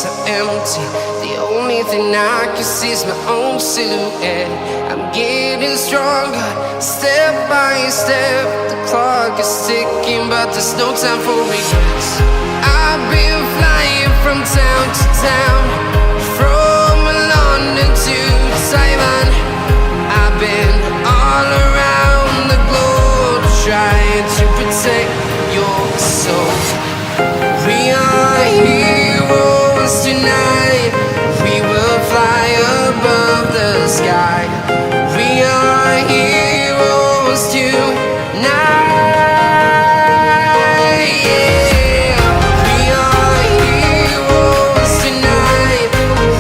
streets are empty. The only thing I can see is my own silhouette. I'm getting stronger, step by step. The clock is ticking, but there's no time for regrets. I've been flying from town to town, from London to Taiwan. I've been all around the globe trying to protect your soul. We are heroes tonight. We will fly above the sky. We are heroes tonight. Yeah. We are heroes tonight.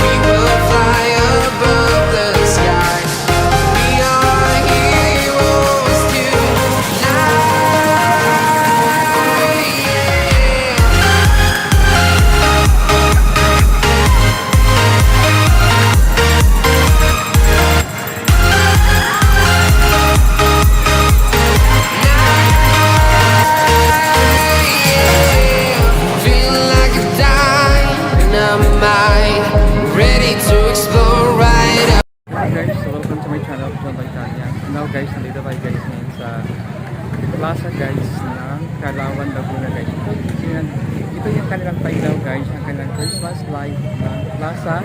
We will fly above the sky. We are heroes tonight. Feeling like a dynamite, ready to explore right up. Hi guys, so welcome to my channel, John Baitanya. Now guys, nandito tayo guys ngayon sa plaza guys ng Calauan, Laguna guys. Ito yung kanilang pailaw guys, ang kanilang Christmas light ng plaza.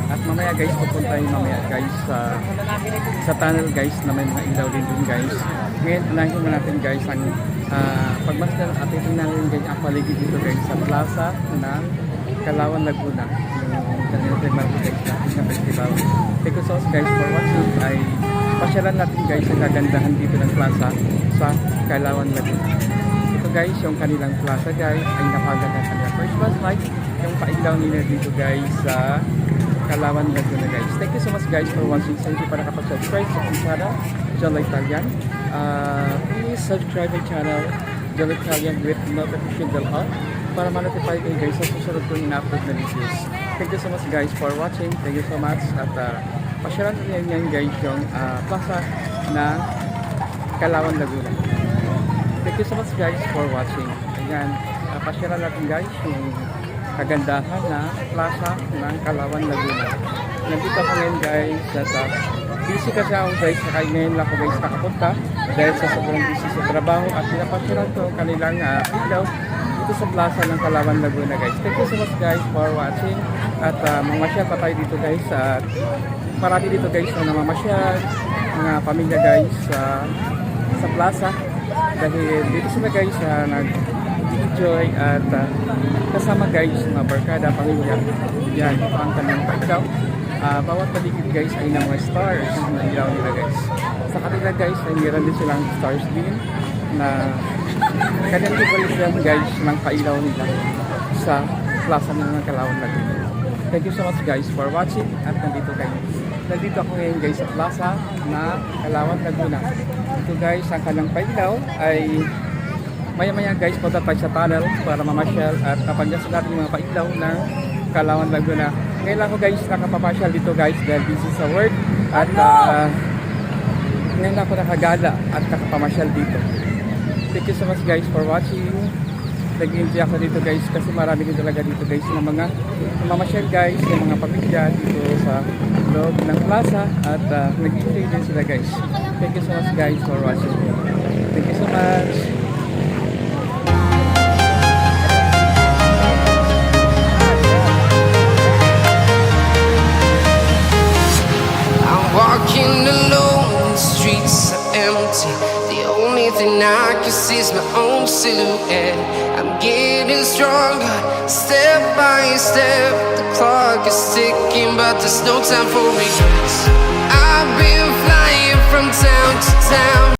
At mamaya guys, pupunta yung mamaya guys sa tunnel guys na may mga ilaw din dun guys. Ngayon, unahin mo natin guys ang pagmasdan at titingnan natin guys ang paligid dito guys sa plaza ng Calauan, Laguna. Yung kanilang guys na festival. Thank you so much guys for watching. Ay pasyalan natin guys ang kagandahan dito ng plaza sa Calauan, Laguna. Ito guys, yung kanilang plaza guys ay napaganda ng kanilang Christmas light. Yung pailaw nila dito guys sa Calauan, Laguna guys. Thank you so much guys for watching. So hindi pa nakapag-subscribe sa aking channel, John Italian. Please subscribe my channel, John Italian, with notification bell on para ma-notify kayo guys sa susunod kong ina-upload na videos. Thank you so much guys for watching. Thank you so much. At pasyalan natin yan guys yung plaza ng Calauan, Laguna. Thank you so much guys for watching. Ayan, pasyalan natin guys yung kagandahan na plaza ng Calauan, Laguna. Nandito ako ngayon guys at busy kasi ako guys, kaya ngayon lang ako guys nakapunta dahil sa sobrang busy sa trabaho at pinapasyalan ko kanilang ilaw dito sa plaza ng Calauan, Laguna guys. Thank you so much guys for watching at mamasyal pa tayo dito guys at marami dito guys na namamasyal mga pamilya guys sa plaza dahil dito sila guys nag-enjoy at kasama guys mga barkada, pamilya. Yan, ito ang kanilang pailaw. Bawat paligid guys ay ng mga stars na ilaw nila guys. Sa kanila guys ay meron din silang stars din na kanilang evolution guys ng pailaw nila sa plaza ng Calauan, Laguna. Thank you so much guys for watching at nandito ako ngayon guys sa plaza na Calauan, Laguna. Ito guys, ang kanilang pailaw ay maya-maya guys punta tayo sa tunnel para mamasyal at kapagyasan natin yung mga pailaw ng Calauan, Laguna. Ngayon lang ako guys nakapapasyal dito guys dahil busy sa work at ngayon ako nakagala at nakapamasyal dito. Thank you so much guys for watching. Nag-enjoy ako dito guys kasi marami din talaga dito guys ng mga mamasyal guys, yung mga pamilya dito sa loob ng plaza at nag-enjoy din sila guys. Thank you so much guys for watching. Thank you so much. Walking alone, the streets are empty. The only thing I can see is my own silhouette. I'm getting stronger, step by step. The clock is ticking, but there's no time for regrets. I've been flying from town to town.